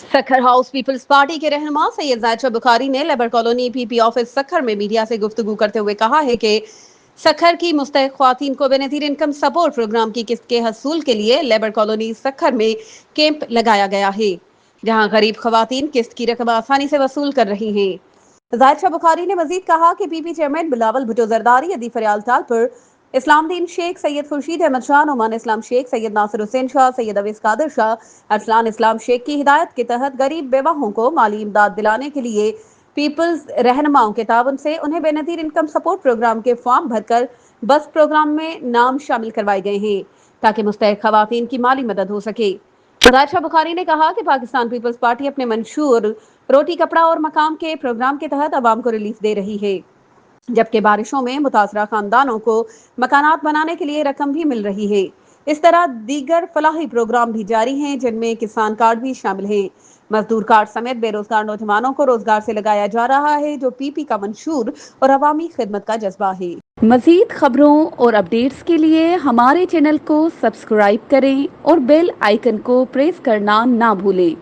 Sukkur house peoples party के रहनुमा सैयद जायद शाह बुखारी ने labour colony PP office Sukkur में मीडिया से गुफ्तगू करते हुए कहा है कि सखर की मुस्तहक ख्वातीन को बेनज़ीर इनकम सपोर्ट प्रोग्राम की किस्त के हसूल के लिए लेबर कॉलोनी सखर में कैंप लगाया गया है, जहां गरीब ख्वातीन किस्त की रकम आसानी से वसूल कर रही हैं। जायद शाह बुखारी ने मजीद कहा कि पीपी चेयरमैन बिलावल भुट्टो जरदारी, अदी फरियाल तालपुर, इस्लामदीन शेख, सैयद खुर्शीद अहमद शाह, नुमान इस्लाम शेख, सैयद नासिर हुसैन शाह, सैयद अवैस कादिर शाह, अरसलान इस्लाम शेख की हिदायत के तहत गरीब बेवाहों को माली इमदाद दिलाने के लिए पीपल्स रहनुमाओं के ताउन से उन्हें बेनज़ीर इनकम सपोर्ट प्रोग्राम के फॉर्म भरकर बस प्रोग्राम में नाम शामिल करवाए गए हैं, ताकि मुस्तहक खवातीन की माली मदद हो सके। जायद शाह बुखारी ने कहा कि पाकिस्तान पीपल्स पार्टी अपने मंशूर रोटी कपड़ा और मकाम के प्रोग्राम के तहत आवाम को रिलीफ दे रही है, जबकि बारिशों में मुतासरा खानदानों को मकानात बनाने के लिए रकम भी मिल रही है। इस तरह दीगर फलाही प्रोग्राम भी जारी हैं, जिनमें किसान कार्ड भी शामिल हैं। मजदूर कार्ड समेत बेरोजगार नौजवानों को रोजगार से लगाया जा रहा है, जो पीपी का मंशूर और अवामी खिदमत का जज्बा है। मजीद खबरों और अपडेट्स के लिए हमारे चैनल को सब्सक्राइब करें और बेल आइकन को प्रेस करना ना भूलें।